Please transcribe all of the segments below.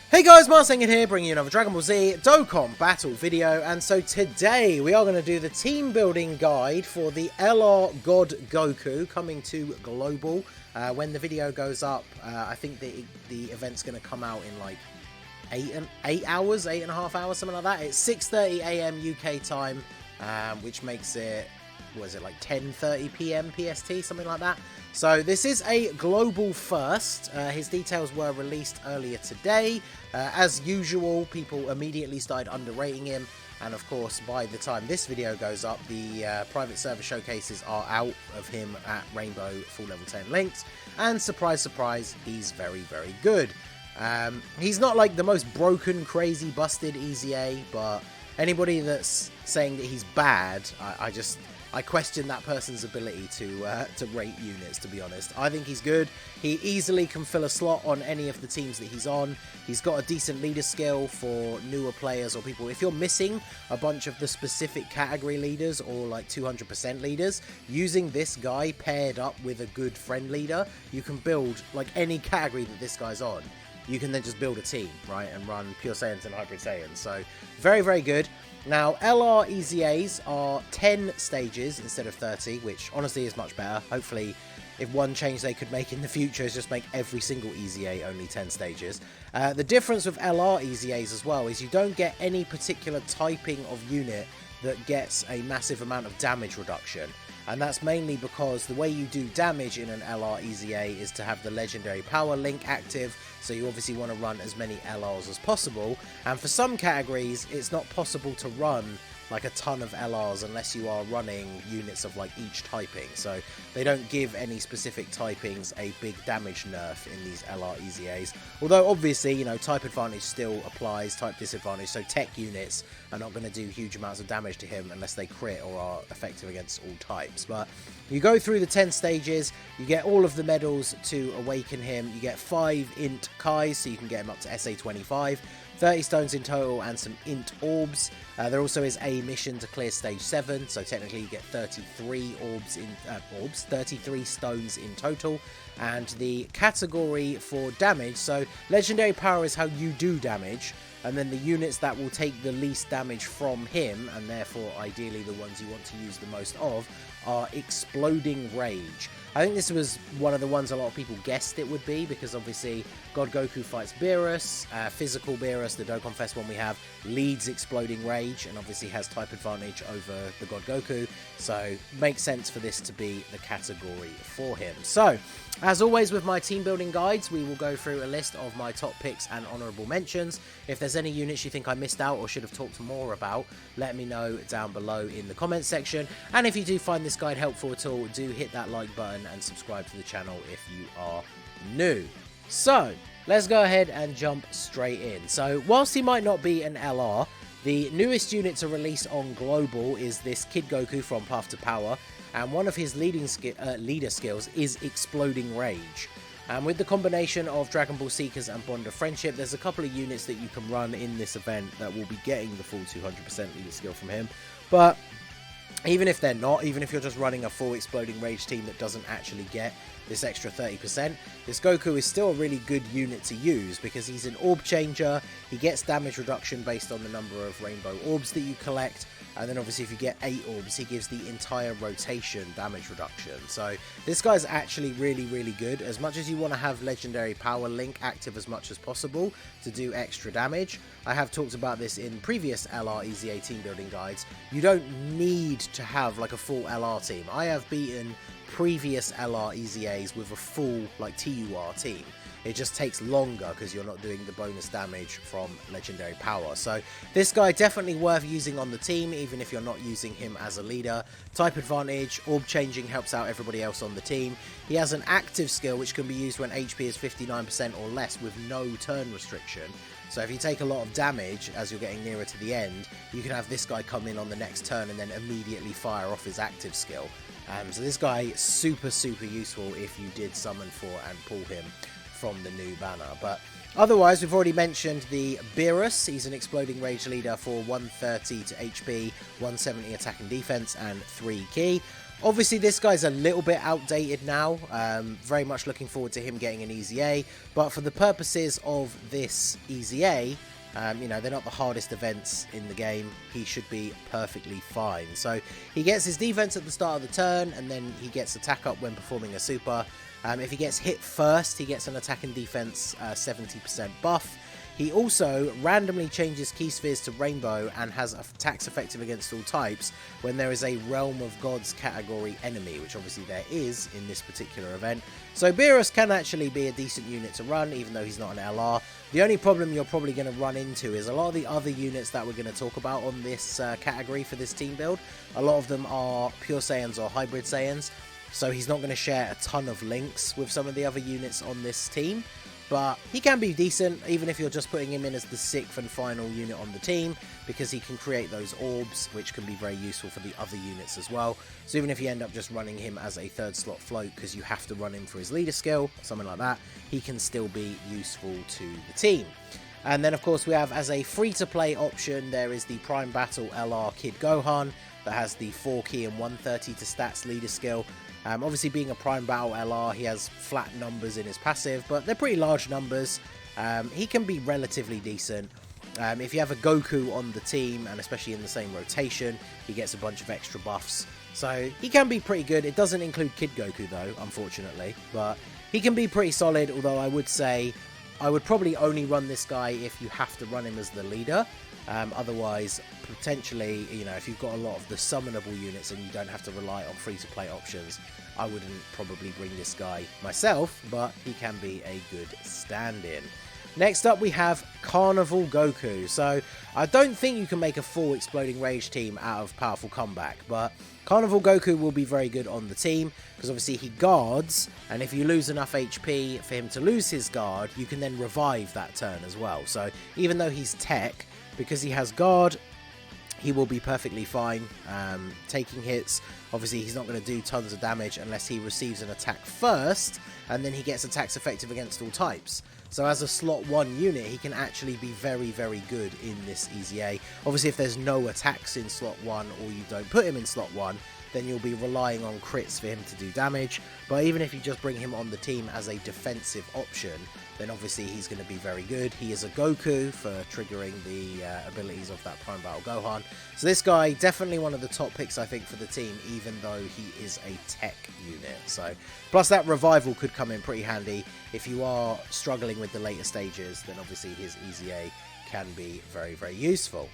Hey guys, Marsengan here, bringing you another Dragon Ball Z Dokkan battle video, and so today we are going to do the team building guide for the LR God Goku coming to global. When the video goes up, I think the event's going to come out in like 8 hours, 8.5 hours, something like that. It's 6:30 AM UK time, which makes it, what is it, like 10:30 PM PST, something like that. So this is a global first. His details were released earlier today. As usual, people immediately started underrating him, and of course by the time this video goes up, the private server showcases are out of him at Rainbow full level 10 links, and surprise surprise, he's very good. He's not like the most broken, crazy, busted EZA, but anybody that's saying that he's bad, I question that person's ability to rate units, to be honest. I think he's good. He easily can fill a slot on any of the teams that he's on. He's got a decent leader skill for newer players or people. If you're missing a bunch of the specific category leaders or like 200% leaders, using this guy paired up with a good friend leader, you can build like any category that this guy's on. You can then just build a team, right, and run Pure Saiyans and Hybrid Saiyans. So very good. Now, LR EZAs are 10 stages instead of 30, which honestly is much better. Hopefully, if one change they could make in the future is just make every single EZA only 10 stages. The difference with LR EZAs as well is you don't get any particular typing of unit that gets a massive amount of damage reduction. And that's mainly because the way you do damage in an LR EZA is to have the legendary power link active, so you obviously want to run as many LRs as possible, and for some categories it's not possible to run like a ton of LRs unless you are running units of like each typing, so they don't give any specific typings a big damage nerf in these LR EZAs, although obviously, you know, type advantage still applies, type disadvantage, so tech units are not going to do huge amounts of damage to him unless they crit or are effective against all types. But you go through the 10 stages, you get all of the medals to awaken him, you get 5 int Kais, so you can get him up to SA 25, 30 stones in total and some int orbs. There also is a mission to clear stage 7, so technically you get 33 33 stones in total. And the category for damage, so legendary power is how you do damage, and then the units that will take the least damage from him, and therefore ideally the ones you want to use the most of, are exploding rage. I think this was one of the ones a lot of people guessed it would be, because obviously God Goku fights Beerus, physical Beerus, the Dokkan Fest one we have, leads exploding rage, and obviously has type advantage over the God Goku, so makes sense for this to be the category for him. So, as always with my team building guides, we will go through a list of my top picks and honourable mentions. If there's any units you think I missed out or should have talked more about, let me know down below in the comments section. And if you do find this guide helpful at all, do hit that like button and subscribe to the channel if you are new. So, let's go ahead and jump straight in. So, whilst he might not be an LR, the newest unit to release on Global is this Kid Goku from Path to Power, and one of his leader skills is Exploding Rage. And with the combination of Dragon Ball Seekers and Bond of Friendship, there's a couple of units that you can run in this event that will be getting the full 200% leader skill from him. But even if they're not, even if you're just running a full Exploding Rage team that doesn't actually get this extra 30%, this Goku is still a really good unit to use because he's an orb changer, he gets damage reduction based on the number of rainbow orbs that you collect, and then obviously if you get 8 orbs, he gives the entire rotation damage reduction. So this guy's actually really good. As much as you want to have legendary power link active as much as possible to do extra damage, I have talked about this in previous LR EZA team building guides, you don't need to have like a full LR team. I have beaten previous LR EZAs with a full like TUR team. It just takes longer because you're not doing the bonus damage from legendary power. So this guy definitely worth using on the team, even if you're not using him as a leader. Type advantage, orb changing helps out everybody else on the team. He has an active skill which can be used when HP is 59% or less with no turn restriction. So if you take a lot of damage as you're getting nearer to the end, you can have this guy come in on the next turn and then immediately fire off his active skill. So this guy is super useful if you did summon for and pull him from the new banner. But otherwise, we've already mentioned the Beerus. He's an Exploding Rage leader for 130 to HP, 170 attack and defense, and 3 ki. Obviously, this guy's a little bit outdated now. Very much looking forward to him getting an EZA. But for the purposes of this EZA, you know, they're not the hardest events in the game. He should be perfectly fine. So he gets his defense at the start of the turn, and then he gets attack up when performing a super. If he gets hit first, he gets an attack and defense 70% buff. He also randomly changes key spheres to rainbow and has attacks effective against all types when there is a Realm of Gods category enemy, which obviously there is in this particular event. So Beerus can actually be a decent unit to run, even though he's not an LR. The only problem you're probably going to run into is a lot of the other units that we're going to talk about on this category for this team build. A lot of them are Pure Saiyans or Hybrid Saiyans, so he's not going to share a ton of links with some of the other units on this team. But he can be decent, even if you're just putting him in as the 6th and final unit on the team, because he can create those orbs, which can be very useful for the other units as well. So even if you end up just running him as a 3rd slot float, because you have to run him for his leader skill, something like that, he can still be useful to the team. And then, of course, we have as a free-to-play option, there is the Prime Battle LR Kid Gohan, that has the 4 key and 130 to stats leader skill. Obviously, being a Prime Battle LR, he has flat numbers in his passive, but they're pretty large numbers. He can be relatively decent. If you have a Goku on the team, and especially in the same rotation, he gets a bunch of extra buffs. So he can be pretty good. It doesn't include Kid Goku, though, unfortunately. But he can be pretty solid, although I would say I would probably only run this guy if you have to run him as the leader. Otherwise, potentially, you know, if you've got a lot of the summonable units and you don't have to rely on free-to-play options, I wouldn't probably bring this guy myself, but he can be a good stand-in. Next up, we have Carnival Goku. So, I don't think you can make a full Exploding Rage team out of Powerful Comeback, but Carnival Goku will be very good on the team, because obviously he guards, and if you lose enough HP for him to lose his guard, you can then revive that turn as well. So, even though he's tech, because he has guard, he will be perfectly fine taking hits. Obviously, he's not going to do tons of damage unless he receives an attack first, and then he gets attacks effective against all types. So as a slot 1 unit, he can actually be very, very good in this EZA. Obviously, if there's no attacks in slot 1, or you don't put him in slot 1, then you'll be relying on crits for him to do damage. But even if you just bring him on the team as a defensive option, then obviously he's going to be very good. He is a Goku for triggering the abilities of that Prime Battle Gohan. So this guy, definitely one of the top picks, I think, for the team, even though he is a tech unit. So, plus that revival could come in pretty handy. If you are struggling with the later stages, then obviously his EZA can be very, very useful.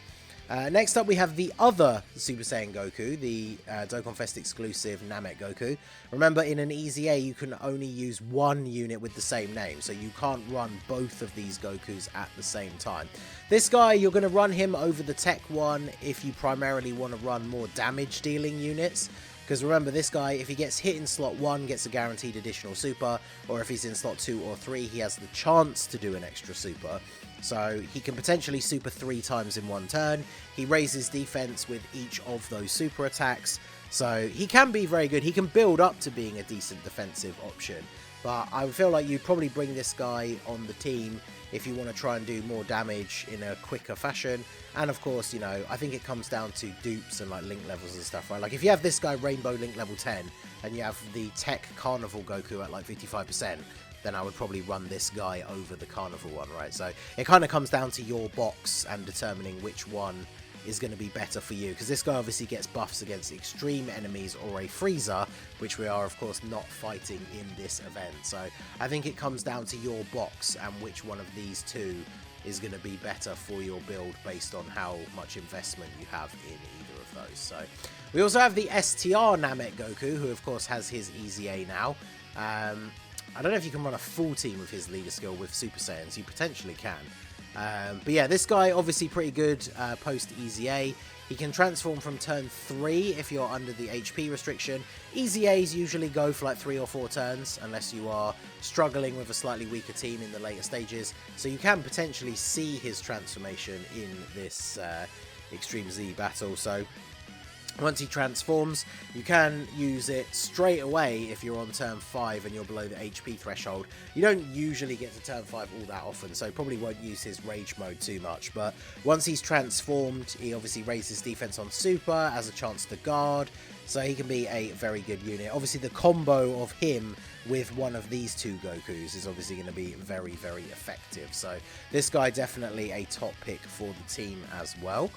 Next up, we have the other Super Saiyan Goku, the Dokkan Fest exclusive Namek Goku. Remember, in an EZA, you can only use one unit with the same name, so you can't run both of these Gokus at the same time. This guy, you're going to run him over the Tech one if you primarily want to run more damage-dealing units. Because remember, this guy, if he gets hit in slot 1, gets a guaranteed additional super, or if he's in slot 2 or 3, he has the chance to do an extra super. So he can potentially super 3 times in one turn. He raises defense with each of those super attacks. So he can be very good. He can build up to being a decent defensive option. But I feel like you'd probably bring this guy on the team if you want to try and do more damage in a quicker fashion. And of course, you know, I think it comes down to dupes and like link levels and stuff, right? Like if you have this guy Rainbow Link level 10 and you have the Tech Carnival Goku at like 55%, then I would probably run this guy over the Carnival one, right? So it kind of comes down to your box and determining which one is going to be better for you, because this guy obviously gets buffs against extreme enemies or a Frieza, which we are of course not fighting in this event. So I think it comes down to your box and which one of these two is going to be better for your build based on how much investment you have in either of those. So we also have the STR Namek Goku, who of course has his EZA now. I don't know if you can run a full team with his leader skill with Super Saiyans. You potentially can. But yeah, this guy obviously pretty good post EZA. He can transform from turn 3 if you're under the HP restriction. EZAs usually go for like 3 or 4 turns unless you are struggling with a slightly weaker team in the later stages. So you can potentially see his transformation in this Extreme Z battle. So once he transforms, you can use it straight away if you're on turn 5 and you're below the HP threshold. You don't usually get to turn 5 all that often, so probably won't use his rage mode too much. But once he's transformed, he obviously raises defense on super, has a chance to guard, so he can be a very good unit. Obviously, the combo of him with one of these two Gokus is obviously going to be very, very effective. So this guy definitely a top pick for the team as well.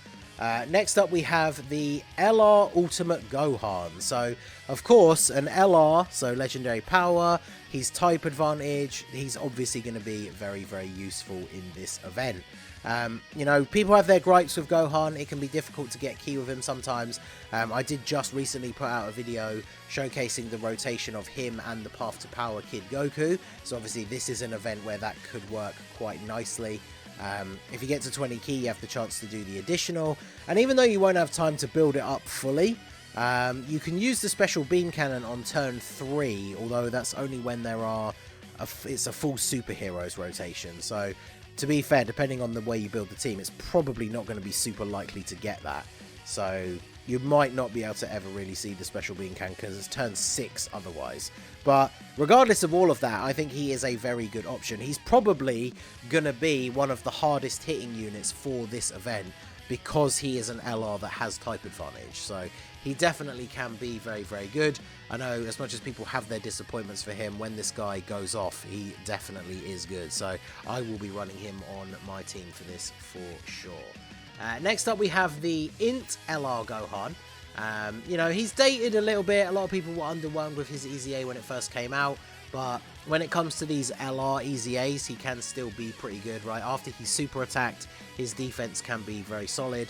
Next up, we have the LR Ultimate Gohan. So, of course, an LR, so Legendary Power, he's type advantage, he's obviously going to be very, very useful in this event. You know, people have their gripes with Gohan. It can be difficult to get key with him sometimes. I did just recently put out a video showcasing the rotation of him and the Path to Power Kid Goku. So obviously this is an event where that could work quite nicely. If you get to 20 key, you have the chance to do the additional. And even though you won't have time to build it up fully, you can use the special beam cannon on turn 3, although that's only when there are it's a full superheroes rotation. So to be fair, depending on the way you build the team, it's probably not going to be super likely to get that. So you might not be able to ever really see the special beam cannon because it's turn 6 otherwise. But regardless of all of that, I think he is a very good option. He's probably going to be one of the hardest hitting units for this event because he is an LR that has type advantage. So he definitely can be very, very good. I know as much as people have their disappointments for him, when this guy goes off, he definitely is good. So I will be running him on my team for this for sure. Next up, we have the Int LR Gohan. You know, he's dated a little bit. A lot of people were underwhelmed with his EZA when it first came out. But when it comes to these LR EZAs, he can still be pretty good, right? After he's super attacked, his defense can be very solid.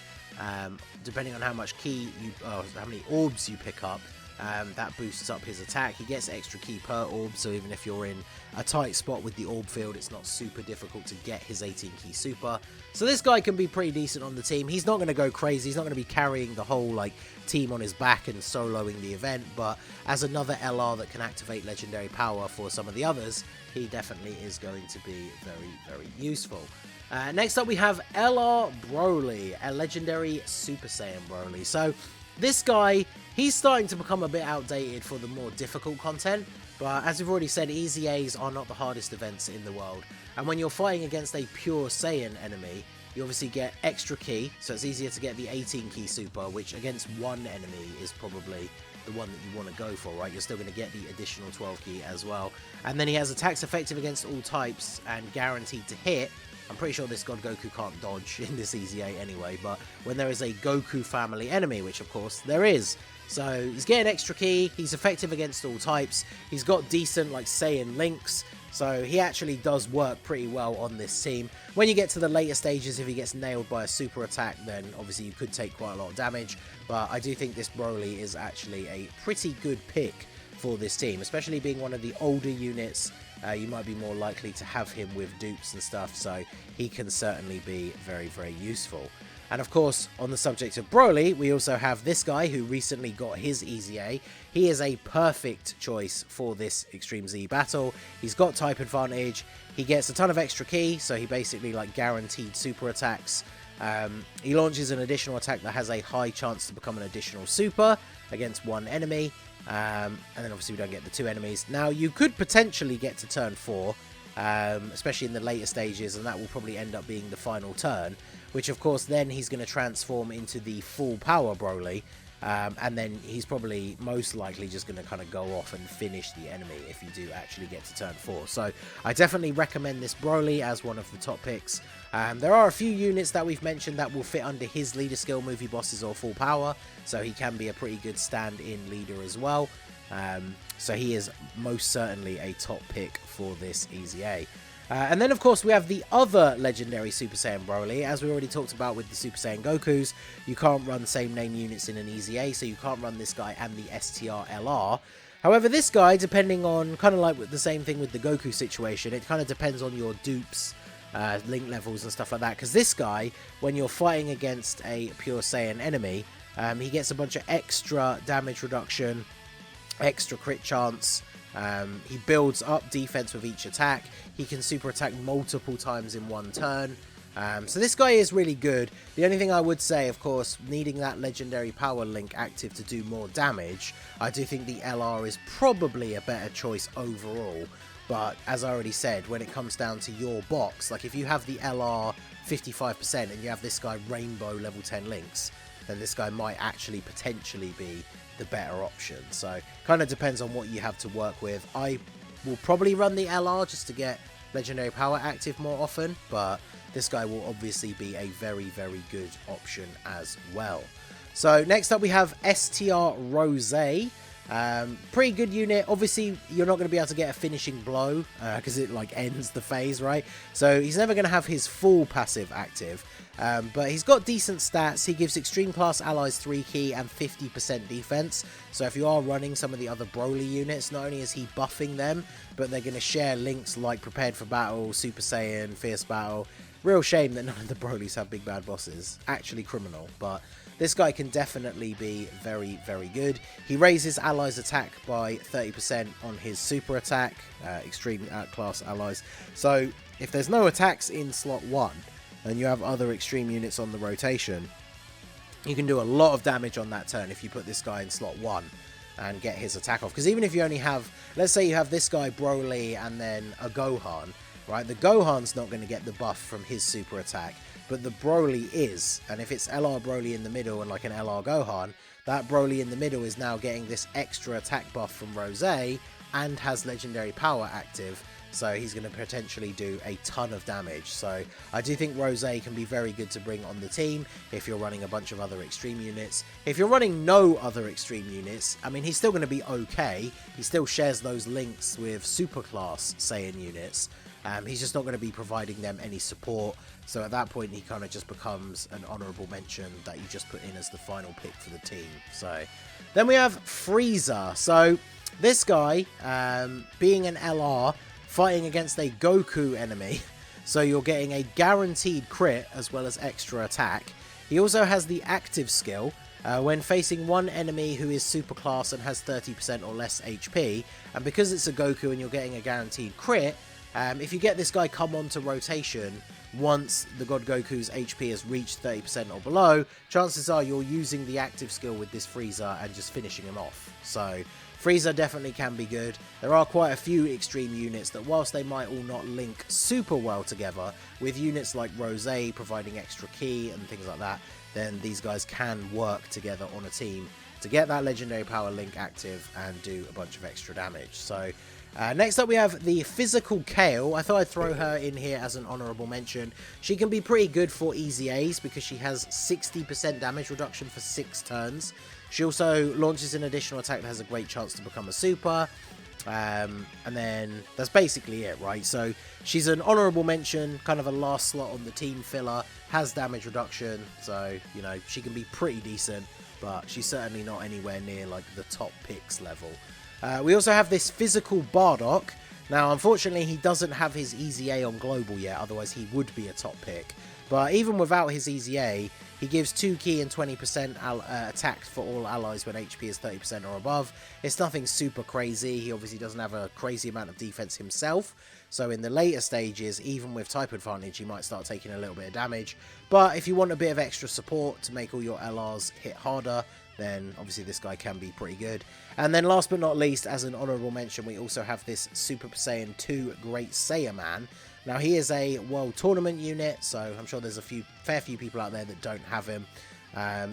Depending on how much key how many orbs you pick up, that boosts up his attack. He gets extra key per orb, so even if you're in a tight spot with the orb field, it's not super difficult to get his 18 key super. So this guy can be pretty decent on the team. He's not going to go crazy. He's not going to be carrying the whole like team on his back and soloing the event, but as another LR that can activate legendary power for some of the others, he definitely is going to be very, very useful. Next up, we have LR Broly, a legendary Super Saiyan Broly. So this guy, he's starting to become a bit outdated for the more difficult content, but as we've already said, EZAs are not the hardest events in the world. And when you're fighting against a pure Saiyan enemy, you obviously get extra key, so it's easier to get the 18 key super, which against one enemy is probably the one that you want to go for, right? You're still going to get the additional 12 key as well. And then he has attacks effective against all types and guaranteed to hit. I'm pretty sure this God Goku can't dodge in this EZA anyway, but when there is a Goku family enemy, which of course there is. So he's getting extra key, he's effective against all types, he's got decent like Saiyan links, so he actually does work pretty well on this team. When you get to the later stages, if he gets nailed by a super attack, then obviously you could take quite a lot of damage, but I do think this Broly is actually a pretty good pick for this team, especially being one of the older units. You might be more likely to have him with dupes and stuff, so he can certainly be very, very useful. And of course, on the subject of Broly, we also have this guy who recently got his EZA. He is a perfect choice for this Extreme Z battle. He's got type advantage, he gets a ton of extra key, so he basically like guaranteed super attacks. He launches an additional attack that has a high chance to become an additional super against one enemy. And then obviously we don't get the two enemies. Now you could potentially get to turn 4, especially in the later stages, and that will probably end up being the final turn, which of course then he's going to transform into the full power Broly, and then he's probably most likely just going to kind of go off and finish the enemy if you do actually get to turn 4. So I definitely recommend this Broly as one of the top picks. There are a few units that we've mentioned that will fit under his leader skill, movie bosses or full power, so he can be a pretty good stand-in leader as well. So he is most certainly a top pick for this EZA. And then of course we have the other legendary Super Saiyan Broly. As we already talked about with the Super Saiyan Gokus, you can't run same name units in an EZA, so you can't run this guy and the STR LR. However, this guy, depending on, kind of like with the same thing with the Goku situation, it kind of depends on your dupes, link levels and stuff like that, because this guy, when you're fighting against a pure Saiyan enemy, he gets a bunch of extra damage reduction, extra crit chance. He builds up defense with each attack. He can super attack multiple times in one turn. So this guy is really good. The only thing I would say, of course, needing that legendary power link active to do more damage, I do think the LR is probably a better choice overall. But as I already said, when it comes down to your box, like if you have the LR 55% and you have this guy Rainbow level 10 links, then this guy might actually potentially be the better option. So kind of depends on what you have to work with. I will probably run the LR just to get legendary power active more often, but this guy will obviously be a very, very good option as well. So next up we have STR Rose. Pretty good unit. Obviously you're not going to be able to get a finishing blow because it like ends the phase, right? So he's never going to have his full passive active, but he's got decent stats. He gives extreme class allies 3 key and 50% defense. So if you are running some of the other Broly units, not only is he buffing them, but they're going to share links like Prepared for Battle, Super Saiyan, Fierce Battle. Real shame that none of the Brolys have big bad bosses. Actually criminal, but this guy can definitely be very, very good. He raises allies' attack by 30% on his super attack, extreme class allies. So if there's no attacks in slot 1 and you have other extreme units on the rotation, you can do a lot of damage on that turn if you put this guy in slot 1 and get his attack off. Because even if you only have, let's say you have this guy Broly and then a Gohan, right? The Gohan's not going to get the buff from his super attack, but the Broly is. And if it's LR Broly in the middle and like an LR Gohan, that Broly in the middle is now getting this extra attack buff from Rose and has legendary power active. So he's going to potentially do a ton of damage. So I do think Rose can be very good to bring on the team if you're running a bunch of other extreme units. If you're running no other extreme units, I mean, he's still going to be okay. He still shares those links with superclass Saiyan units. He's just not going to be providing them any support. So at that point, he kind of just becomes an honourable mention that you just put in as the final pick for the team. So then we have Frieza. So this guy, being an LR, fighting against a Goku enemy, so you're getting a guaranteed crit as well as extra attack. He also has the active skill. When facing one enemy who is superclass and has 30% or less HP, and because it's a Goku and you're getting a guaranteed crit, if you get this guy come onto rotation once the God Goku's HP has reached 30% or below, chances are you're using the active skill with this Frieza and just finishing him off. So Frieza definitely can be good. There are quite a few extreme units that, whilst they might all not link super well together, with units like Rose providing extra key and things like that, then these guys can work together on a team to get that legendary power link active and do a bunch of extra damage. So next up we have the Physical Kale. I thought I'd throw her in here as an honourable mention. She can be pretty good for easy A's because she has 60% damage reduction for 6 turns. She also launches an additional attack that has a great chance to become a super. And then that's basically it, right? So she's an honourable mention, kind of a last slot on the team filler, has damage reduction, so, you know, she can be pretty decent, but she's certainly not anywhere near, like, the top picks level. We also have this Physical Bardock. Now, unfortunately, he doesn't have his Easy A on Global yet, otherwise he would be a top pick. But even without his Easy A, he gives 2 key and 20% attack for all allies when HP is 30% or above. It's nothing super crazy. He obviously doesn't have a crazy amount of defense himself. So in the later stages, even with type advantage, he might start taking a little bit of damage. But if you want a bit of extra support to make all your LRs hit harder, then obviously this guy can be pretty good. And then last but not least, as an honourable mention, we also have this Super Saiyan 2 Great Saiyaman. Now, he is a World Tournament unit, so I'm sure there's a fair few people out there that don't have him.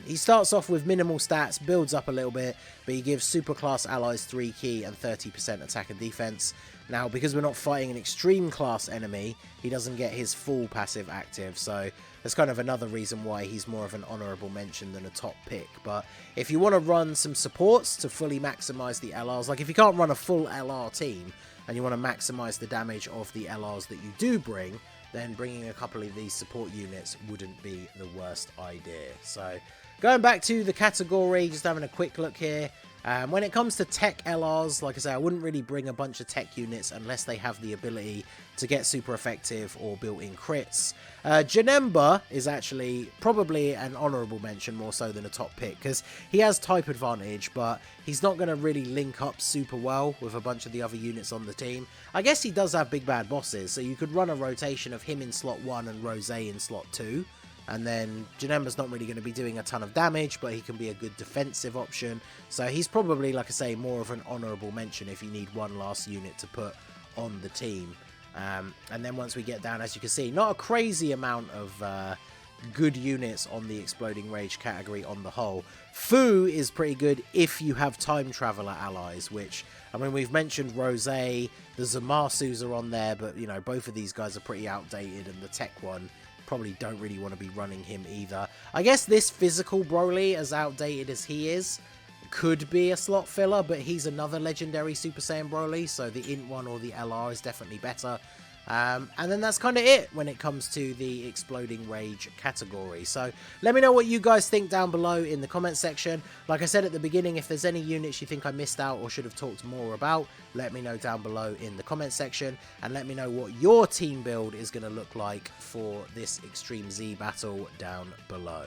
He starts off with minimal stats, builds up a little bit, but he gives superclass allies 3 key and 30% attack and defense. Now, because we're not fighting an extreme class enemy, he doesn't get his full passive active, so that's kind of another reason why he's more of an honourable mention than a top pick. But if you want to run some supports to fully maximise the LRs, like if you can't run a full LR team, and you want to maximise the damage of the LRs that you do bring, then bringing a couple of these support units wouldn't be the worst idea. So going back to the category, just having a quick look here. When it comes to tech LRs, like I say, I wouldn't really bring a bunch of tech units unless they have the ability to get super effective or built-in crits. Janemba is actually probably an honourable mention more so than a top pick because he has type advantage, but he's not going to really link up super well with a bunch of the other units on the team. I guess he does have big bad bosses, so you could run a rotation of him in slot 1 and Rose in slot 2. And then Janemba's not really going to be doing a ton of damage, but he can be a good defensive option. So he's probably, like I say, more of an honourable mention if you need one last unit to put on the team. And then once we get down, as you can see, not a crazy amount of good units on the Exploding Rage category on the whole. Fu is pretty good if you have time traveler allies, which, I mean, we've mentioned Rose, the Zamasus are on there, but, you know, both of these guys are pretty outdated, and the tech one, probably don't really want to be running him either. I guess this physical Broly, as outdated as he is, could be a slot filler, but he's another legendary Super Saiyan Broly, so the Int one or the LR is definitely better. And then that's kind of it when it comes to the Exploding Rage category. So let me know what you guys think down below in the comment section. Like I said at the beginning, if there's any units you think I missed out or should have talked more about, let me know down below in the comment section, and let me know what your team build is going to look like for this Extreme Z battle down below.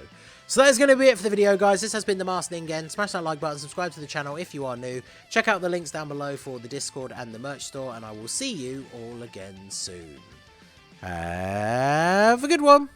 So that is going to be it for the video, guys. This has been the Masked Ningen. Smash that like button, subscribe to the channel if you are new. Check out the links down below for the Discord and the merch store, and I will see you all again soon. Have a good one.